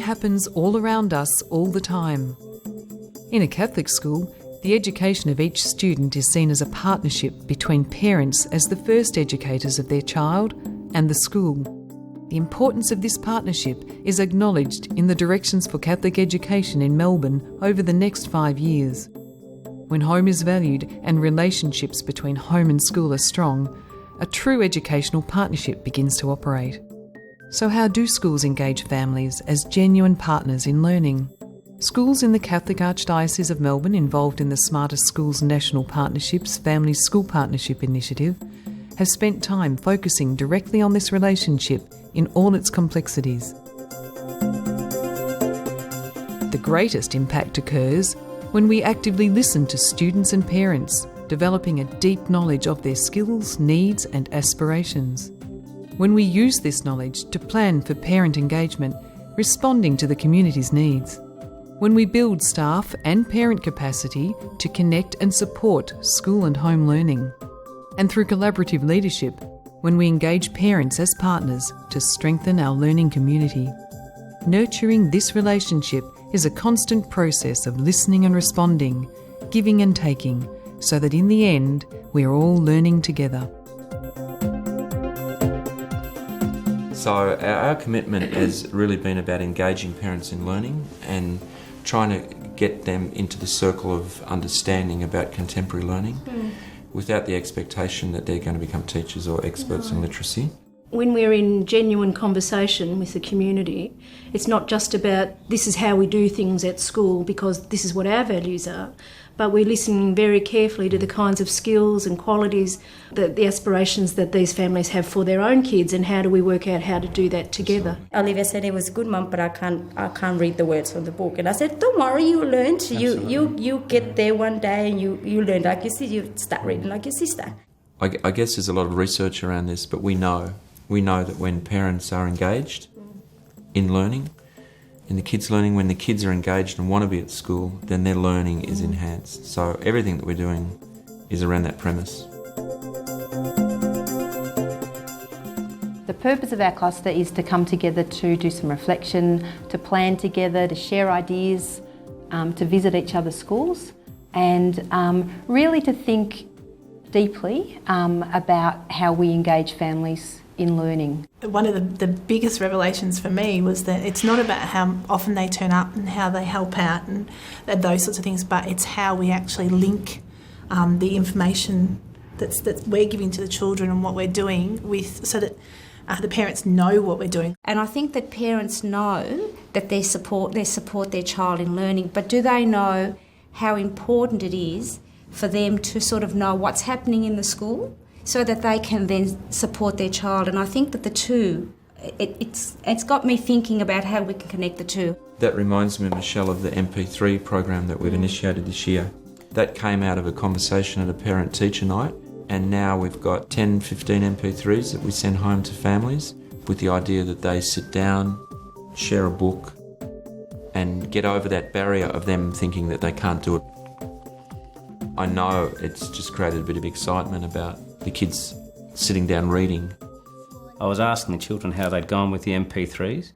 happens all around us all the time. In a Catholic school, the education of each student is seen as a partnership between parents as the first educators of their child and the school. The importance of this partnership is acknowledged in the directions for Catholic education in Melbourne over the next 5 years. When home is valued and relationships between home and school are strong, a true educational partnership begins to operate. So how do schools engage families as genuine partners in learning? Schools in the Catholic Archdiocese of Melbourne involved in the Smarter Schools National Partnerships Family School Partnership Initiative have spent time focusing directly on this relationship in all its complexities. The greatest impact occurs when we actively listen to students and parents, developing a deep knowledge of their skills, needs and aspirations. When we use this knowledge to plan for parent engagement, responding to the community's needs. When we build staff and parent capacity to connect and support school and home learning. And through collaborative leadership, when we engage parents as partners to strengthen our learning community. Nurturing this relationship is a constant process of listening and responding, giving and taking, so that in the end, we are all learning together. So our commitment has really been about engaging parents in learning and trying to get them into the circle of understanding about contemporary learning without the expectation that they're going to become teachers or experts in literacy. When we're in genuine conversation with the community, it's not just about this is how we do things at school because this is what our values are, but we're listening very carefully to the kinds of skills and qualities, the aspirations that these families have for their own kids, and how do we work out how to do that together. Olivia said it was good, Mum, but I can't read the words from the book. And I said, don't worry, you learn. You get there one day and you learn like your sister. You start reading like your sister. I guess there's a lot of research around this, but we know that when parents are engaged in learning, in the kids' learning, when the kids are engaged and want to be at school, then their learning is enhanced. So everything that we're doing is around that premise. The purpose of our cluster is to come together to do some reflection, to plan together, to share ideas, to visit each other's schools, and really to think deeply about how we engage families in learning. One of the biggest revelations for me was that it's not about how often they turn up and how they help out and those sorts of things, but it's how we actually link the information that we're giving to the children and what we're doing with, so that the parents know what we're doing. And I think that parents know that they support their child in learning, but do they know how important it is for them to sort of know what's happening in the school, so that they can then support their child? And I think that the two, it's got me thinking about how we can connect the two. That reminds me, Michelle, of the MP3 program that we've initiated this year. That came out of a conversation at a parent-teacher night, and now we've got 10, 15 MP3s that we send home to families with the idea that they sit down, share a book, and get over that barrier of them thinking that they can't do it. I know it's just created a bit of excitement about the kids sitting down reading. I was asking the children how they'd gone with the MP3s,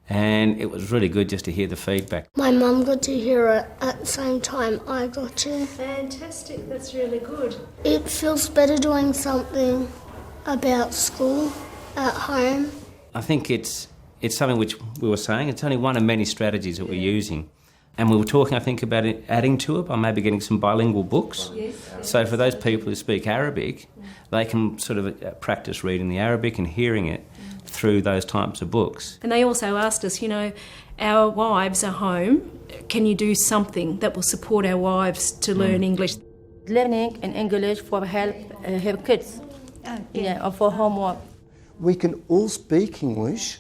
and it was really good just to hear the feedback. My mum got to hear it at the same time I got to. Fantastic, that's really good. It feels better doing something about school at home. I think it's something which we were saying, it's only one of many strategies that we're using. And we were talking, I think, about it, adding to it by maybe getting some bilingual books. Yes. So for those people who speak Arabic, they can sort of practice reading the Arabic and hearing it through those types of books. And they also asked us, our wives are home, can you do something that will support our wives to learn English? Learning in English for help her kids, or for homework. We can all speak English,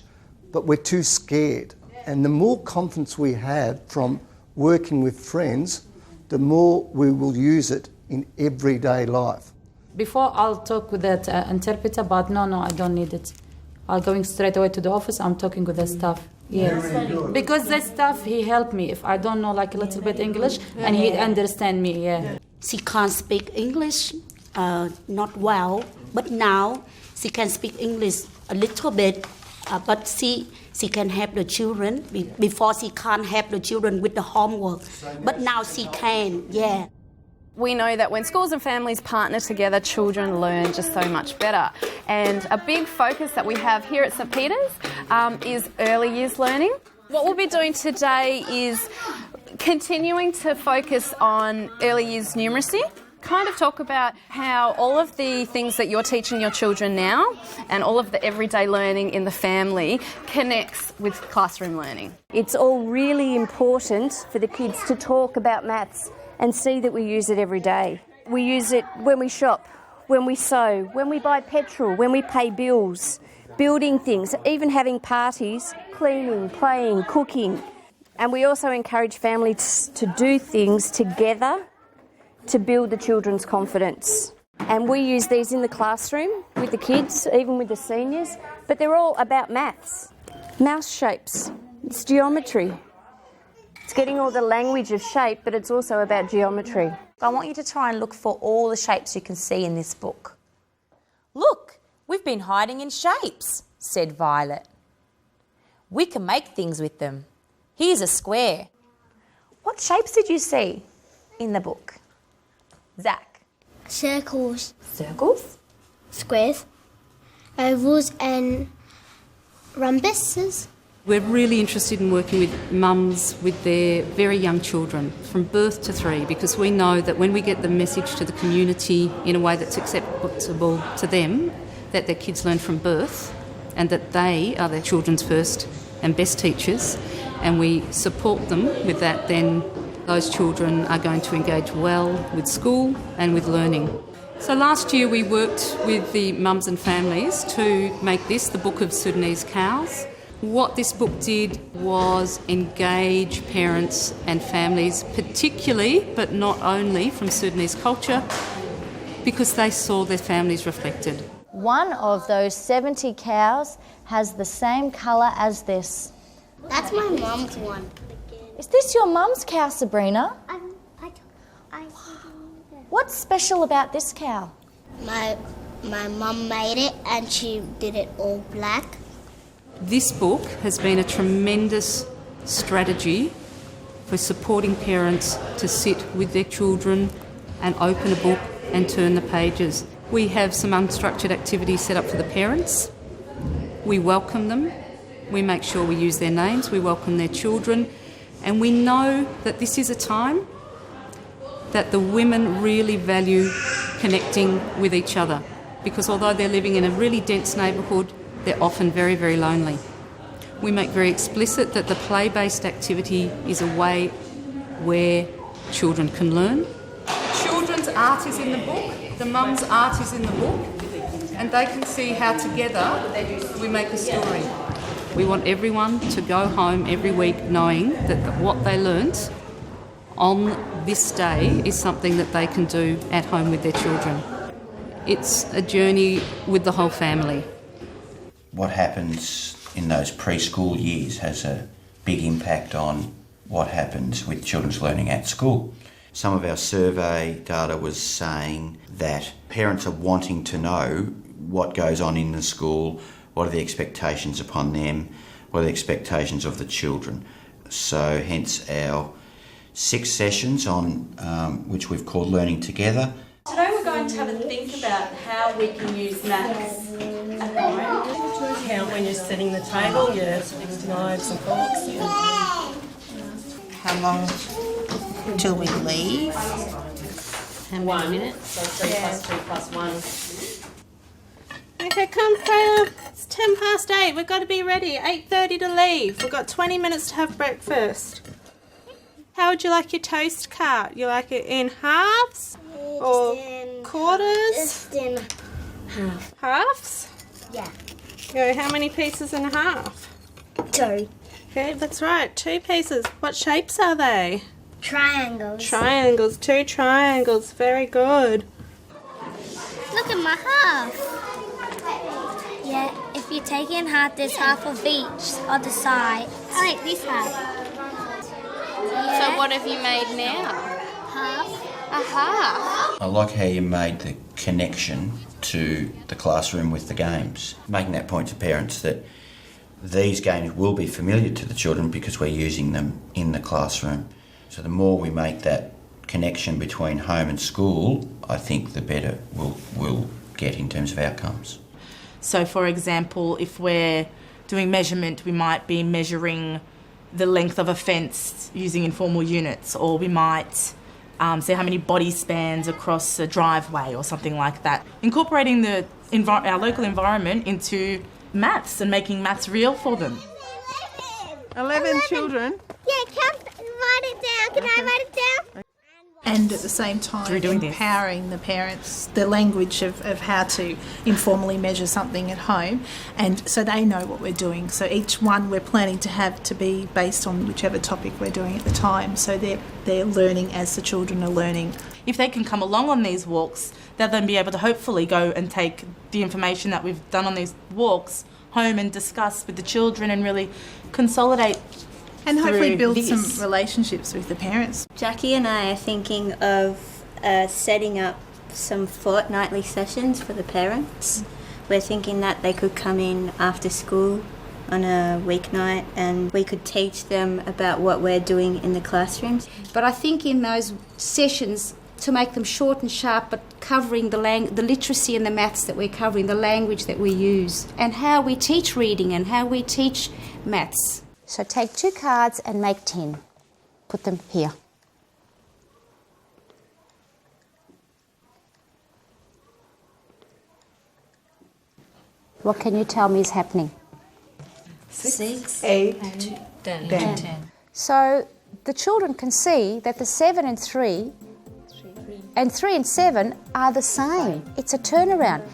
but we're too scared. And the more confidence we have from working with friends, the more we will use it in everyday life. Before I'll talk with that interpreter, but no, I don't need it. I'm going straight away to the office, I'm talking with the staff. Yes. Because the staff, he helped me. If I don't know a little bit English, and he understand me, She can't speak English not well, but now she can speak English a little bit but she can help the children. Before she can't help the children with the homework, but now she can, yeah. We know that when schools and families partner together, children learn just so much better. And a big focus that we have here at St Peter's is early years learning. What we'll be doing today is continuing to focus on early years numeracy, kind of talk about how all of the things that you're teaching your children now and all of the everyday learning in the family connects with classroom learning. It's all really important for the kids to talk about maths and see that we use it every day. We use it when we shop, when we sew, when we buy petrol, when we pay bills, building things, even having parties, cleaning, playing, cooking. And we also encourage families to do things together to build the children's confidence. And we use these in the classroom with the kids, even with the seniors, but they're all about maths. Mouse shapes, it's geometry. It's getting all the language of shape, but it's also about geometry. I want you to try and look for all the shapes you can see in this book. Look, we've been hiding in shapes, said Violet. We can make things with them. Here's a square. What shapes did you see in the book? Zach? Circles. Circles? Squares. Ovals and rhombuses. We're really interested in working with mums with their very young children from birth to 3, because we know that when we get the message to the community in a way that's acceptable to them, that their kids learn from birth and that they are their children's first and best teachers, and we support them with that, then those children are going to engage well with school and with learning. So last year we worked with the mums and families to make this, the Book of Sudanese Cows. What this book did was engage parents and families, particularly, but not only, from Sudanese culture, because they saw their families reflected. One of those 70 cows has the same colour as this. That's my mum's one. Is this your mum's cow, Sabrina? What's special about this cow? My mum made it and she did it all black. This book has been a tremendous strategy for supporting parents to sit with their children and open a book and turn the pages. We have some unstructured activities set up for the parents. We welcome them. We make sure we use their names. We welcome their children. And we know that this is a time that the women really value connecting with each other, because although they're living in a really dense neighbourhood, they're often very, very lonely. We make very explicit that the play-based activity is a way where children can learn. Children's art is in the book, the mum's art is in the book, and they can see how together we make a story. We want everyone to go home every week knowing that what they learnt on this day is something that they can do at home with their children. It's a journey with the whole family. What happens in those preschool years has a big impact on what happens with children's learning at school. Some of our survey data was saying that parents are wanting to know what goes on in the school, what are the expectations upon them, what are the expectations of the children. So hence our 6 sessions on which we've called Learning Together. Today we're going to have a think about how we can use maths at home. Count when you're setting the table, your knives and forks. How long till we leave? 1 minute, so 3 plus 2 plus 1. Okay, come Freya. It's 8:10. We've got to be ready. 8:30 to leave. We've got 20 minutes to have breakfast. How would you like your toast cut? You like it in halves or quarters? Just in half. Halves? Yeah. Okay, how many pieces in half? 2. Okay, that's right. 2 pieces. What shapes are they? Triangles. Triangles. 2 triangles. Very good. Look at my half. Yeah, if you take in half, there's half of each other side. I like this half. Yeah. So what have you made now? Half. A half. I like how you made the connection to the classroom with the games, making that point to parents that These games will be familiar to the children because we're using them in the classroom. So the more we make that connection between home and school, I think the better we'll get in terms of outcomes. So, for example, if we're doing measurement, we might be measuring the length of a fence using informal units, or we might see how many body spans across a driveway or something like that. Incorporating our local environment into maths and making maths real for them. 11 children? Yeah, write it down. Can I write it down? And at the same time empowering the parents the language of how to informally measure something at home, and so they know what we're doing. So each one we're planning to have to be based on whichever topic we're doing at the time, so they're learning as the children are learning. If they can come along on these walks, they'll then be able to hopefully go and take the information that we've done on these walks home and discuss with the children and really consolidate and hopefully build some relationships with the parents. Jackie and I are thinking of setting up some fortnightly sessions for the parents. We're thinking that they could come in after school on a weeknight and we could teach them about what we're doing in the classrooms. But I think in those sessions, to make them short and sharp, but covering the literacy and the maths that we're covering, the language that we use, and how we teach reading and how we teach maths. So take 2 cards and make 10. Put them here. What can you tell me is happening? 6, 8, 10. So the children can see that the 7 and 3 and 3 and 7 are the same. It's a turnaround.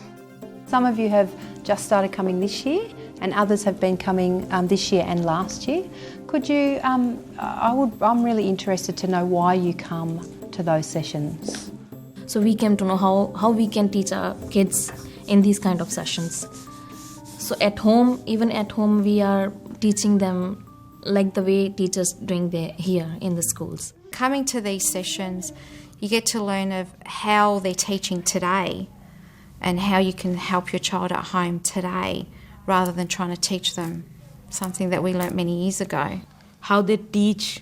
Some of you have just started coming this year, and others have been coming this year and last year. Could you, I'm really interested to know why you come to those sessions. So we came to know how we can teach our kids in these kind of sessions. So at home, even at home, we are teaching them like the way teachers doing here in the schools. Coming to these sessions, you get to learn of how they're teaching today and how you can help your child at home today, rather than trying to teach them something that we learnt many years ago. How they teach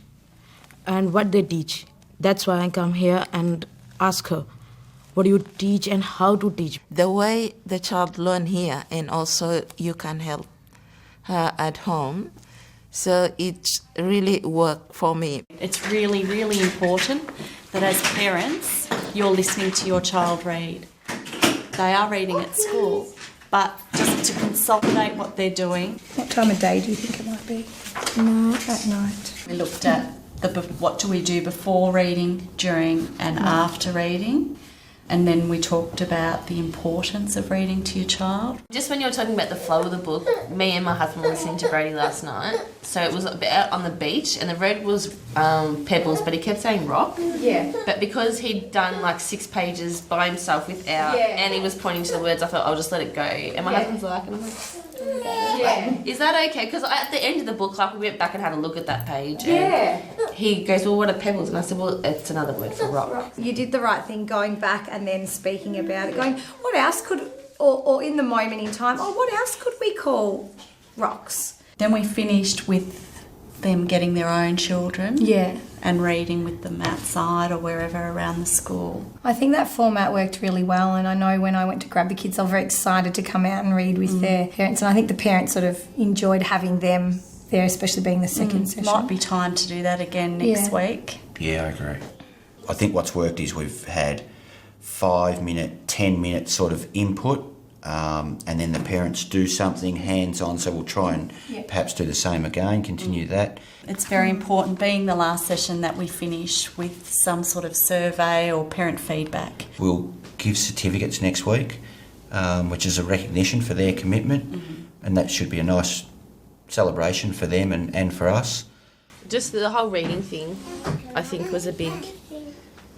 and what they teach. That's why I come here and ask her, what do you teach and how to teach? The way the child learn here, and also you can help her at home. So it's really worked for me. It's really, really important that as parents, you're listening to your child read. They are reading at school, but just to consolidate what they're doing. What time of day do you think it might be? At night. We looked at what do we do before reading, during and after reading. And then we talked about the importance of reading to your child. Just when you were talking about the flow of the book, me and my husband were listening to Brady last night. So it was out on the beach, and the red was pebbles, but he kept saying rock. Yeah. But because he'd done like 6 pages by himself without, and he was pointing to the words, I thought I'll just let it go. And my husband's like, and I'm like, is that okay? Because at the end of the book, like, we went back and had a look at that page. And he goes, well, what are pebbles? And I said, well, it's another word for rock. You did the right thing going back and then speaking about it, going, what else could, or in the moment in time, what else could we call rocks? Then we finished with them getting their own children. And reading with them outside or wherever around the school. I think that format worked really well, and I know when I went to grab the kids, they were very excited to come out and read with their parents, and I think the parents sort of enjoyed having them there, especially being the second session. Might be time to do that again next week. Yeah, I agree. I think what's worked is we've had 5-minute, 10-minute sort of input, and then the parents do something hands-on, so we'll try and perhaps do the same again, continue that. It's very important, being the last session, that we finish with some sort of survey or parent feedback. We'll give certificates next week, which is a recognition for their commitment, and that should be a nice celebration for them and for us. Just the whole reading thing, I think, was a big...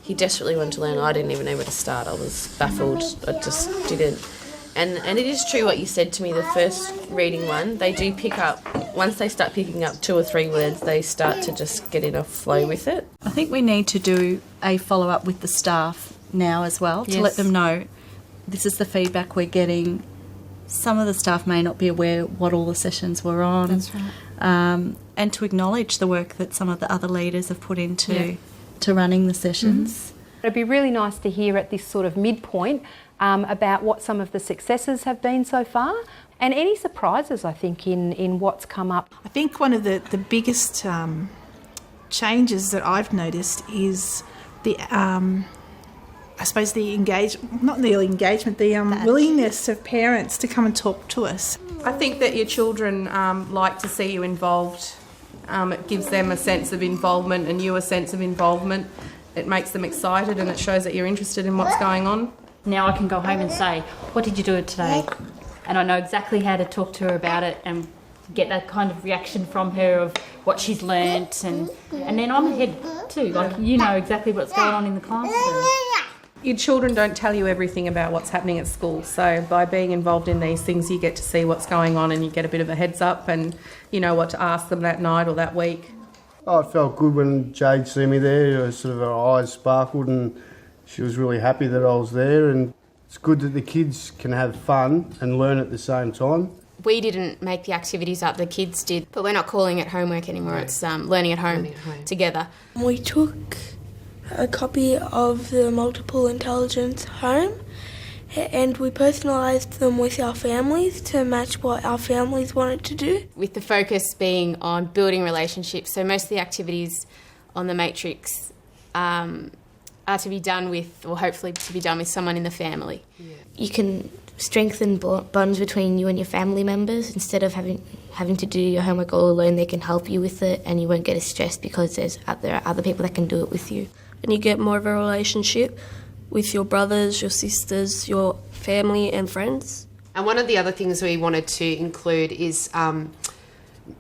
He desperately wanted to learn. I didn't even know where to start. I was baffled. I just didn't. And it is true what you said to me, the first reading one, they do pick up, once they start picking up 2 or 3 words, they start to just get in a flow with it. I think we need to do a follow-up with the staff now as well, to let them know this is the feedback we're getting. some of the staff may not be aware what all the sessions were on. That's right. And to acknowledge the work that some of the other leaders have put into to running the sessions. It'd be really nice to hear at this sort of midpoint about what some of the successes have been so far and any surprises, I think, in what's come up. I think one of the biggest changes that I've noticed is the willingness of parents to come and talk to us. I think that your children like to see you involved. It gives them a sense of involvement and you a sense of involvement. It makes them excited and it shows that you're interested in what's going on. Now I can go home and say, what did you do today? And I know exactly how to talk to her about it and get that kind of reaction from her of what she's learnt, and then I'm ahead too. Like, you know exactly what's going on in the classroom. Your children don't tell you everything about what's happening at school, so by being involved in these things you get to see what's going on and you get a bit of a heads up and you know what to ask them that night or that week. Oh, it felt good when Jade see me there. Sort of her eyes sparkled and she was really happy that I was there, and it's good that the kids can have fun and learn at the same time. We didn't make the activities up, the kids did, but we're not calling it homework anymore, it's learning at home together. We took a copy of the Multiple Intelligence home and we personalised them with our families to match what our families wanted to do. With the focus being on building relationships, so most of the activities on the matrix are to be done with, or hopefully to be done with, someone in the family. Yeah. You can strengthen bonds between you and your family members. Instead of having to do your homework all alone, they can help you with it and you won't get as stressed because there are other people that can do it with you. And you get more of a relationship with your brothers, your sisters, your family and friends. And one of the other things we wanted to include is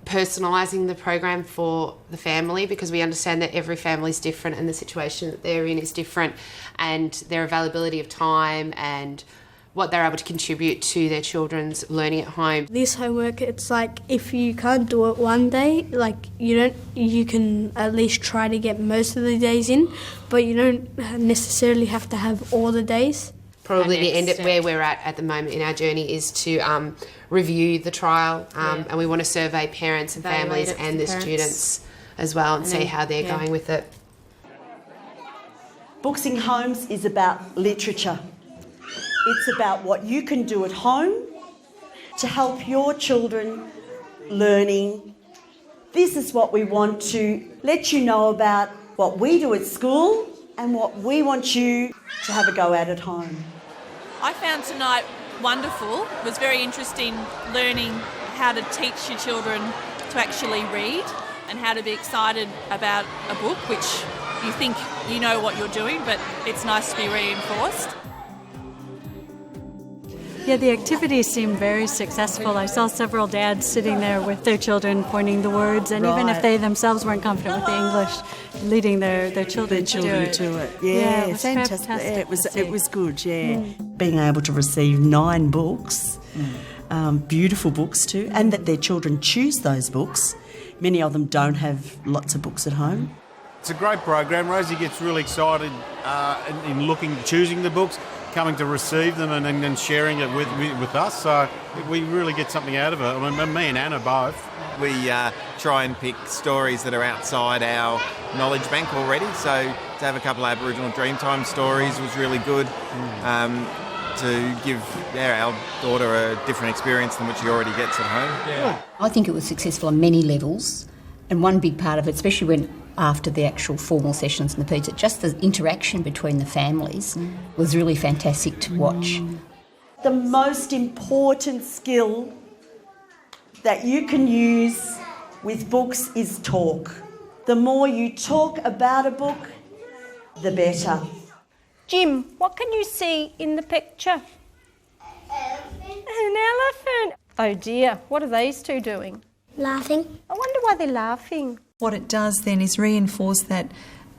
personalising the program for the family, because we understand that every family is different and the situation that they're in is different, and their availability of time and what they're able to contribute to their children's learning at home. This homework, it's like if you can't do it one day, like you can at least try to get most of the days in, but you don't necessarily have to have all the days. Probably to end it where we're at the moment in our journey is to review the trial, and we want to survey parents and families and the students as well and see how they're going with it. Books in Homes is about literature. It's about what you can do at home to help your children learning. This is what we want to let you know about, what we do at school and what we want you to have a go at home. I found tonight wonderful. It was very interesting learning how to teach your children to actually read and how to be excited about a book, which you think you know what you're doing, but it's nice to be reinforced. Yeah, the activities seemed very successful. I saw several dads sitting there with their children pointing the words, and even if they themselves weren't confident with the English, leading their children to it. Yeah, it was fantastic. fantastic. It was good, yeah. Being able to receive 9 books, beautiful books too, and that their children choose those books. Many of them don't have lots of books at home. It's a great program. Rosie gets really excited in choosing the books, coming to receive them and then sharing it with us. So we really get something out of it. I mean, me and Anna both. We try and pick stories that are outside our knowledge bank already. So to have a couple of Aboriginal Dreamtime stories was really good. To give our daughter a different experience than what she already gets at home. Yeah. I think it was successful on many levels, and one big part of it, especially when after the actual formal sessions and the pizza, just the interaction between the families was really fantastic to watch. The most important skill that you can use with books is talk. The more you talk about a book, the better. Jim, what can you see in the picture? An elephant. Oh dear, what are these two doing? Laughing. I wonder why they're laughing. What it does then is reinforce that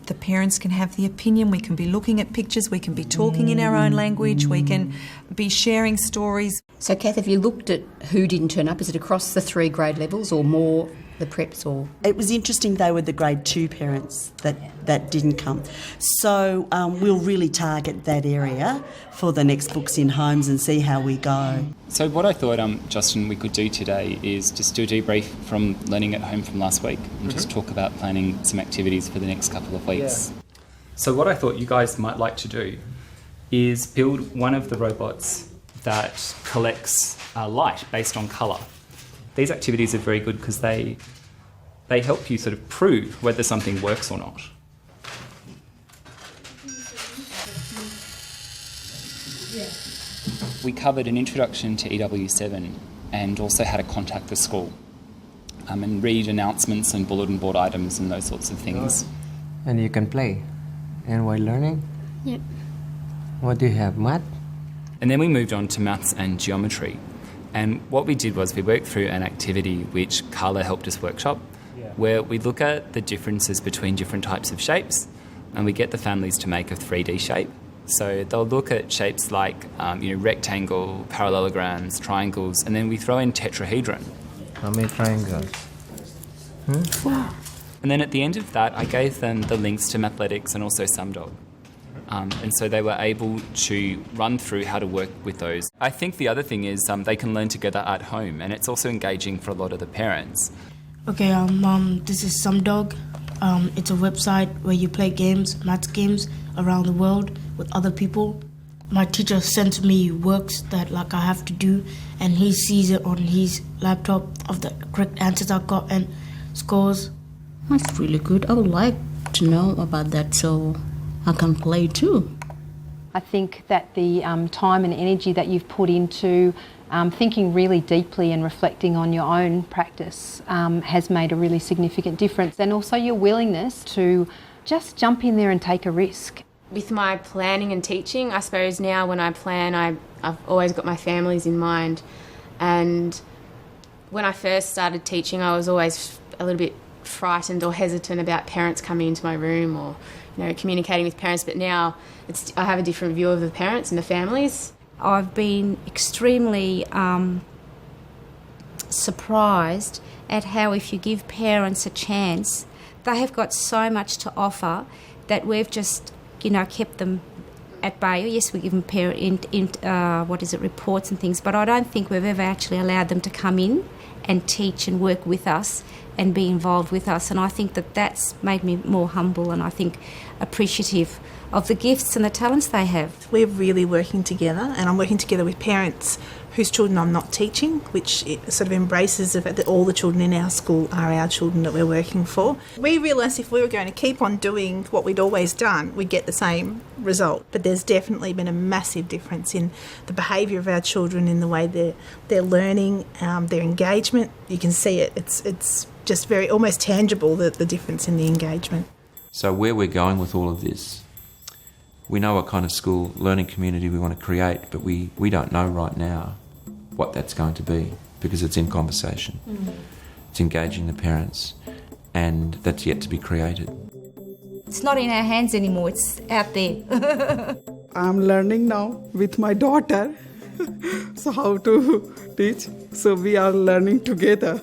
the parents can have the opinion, we can be looking at pictures, we can be talking in our own language, we can be sharing stories. So Kath, have you looked at who didn't turn up? Is it across the 3 grade levels or more the preps or... It was interesting they were the grade 2 parents that didn't come. So we'll really target that area for the next books in Holmes and see how we go. So what I thought, Justin, we could do today is just do a debrief from learning at home from last week and just talk about planning some activities for the next couple of weeks. Yeah. So what I thought you guys might like to do is build one of the robots that collects light based on colour. These activities are very good because they help you sort of prove whether something works or not. We covered an introduction to EW7 and also how to contact the school and read announcements and bulletin board items and those sorts of things. And you can play. And while learning? Yep. What do you have, math? And then we moved on to maths and geometry. And what we did was we worked through an activity which Carla helped us workshop, where we look at the differences between different types of shapes and we get the families to make a 3D shape. So they'll look at shapes like rectangle, parallelograms, triangles, and then we throw in tetrahedron. How many triangles? Wow. And then at the end of that, I gave them the links to Mathletics and also SumDog. And so they were able to run through how to work with those. I think the other thing is they can learn together at home, and it's also engaging for a lot of the parents. Okay, this is SumDog. It's a website where you play games, maths games around the world with other people. My teacher sends me works that I have to do, and he sees it on his laptop of the correct answers I got and scores. That's really good. I would like to know about that so I can play too. I think that the time and energy that you've put into thinking really deeply and reflecting on your own practice has made a really significant difference, and also your willingness to just jump in there and take a risk. With my planning and teaching, I suppose now when I plan, I've always got my families in mind. And when I first started teaching, I was always a little bit frightened or hesitant about parents coming into my room or communicating with parents, but now I have a different view of the parents and the families. I've been extremely surprised at how if you give parents a chance, they have got so much to offer that we've just kept them at bay. Yes, we give them reports and things, but I don't think we've ever actually allowed them to come in and teach and work with us and be involved with us, and I think that's made me more humble and I think appreciative of the gifts and the talents they have. We're really working together, and I'm working together with parents whose children I'm not teaching, which it sort of embraces the fact that all the children in our school are our children that we're working for. We realised if we were going to keep on doing what we'd always done, we'd get the same result. But there's definitely been a massive difference in the behaviour of our children, in the way they're learning, their engagement. You can see it. It's just very almost tangible, the difference in the engagement. So where we're going with all of this, we know what kind of school learning community we want to create, but we don't know right now what that's going to be, because it's in conversation. It's engaging the parents, and that's yet to be created. It's not in our hands anymore, it's out there. I'm learning now with my daughter so how to teach, so we are learning together.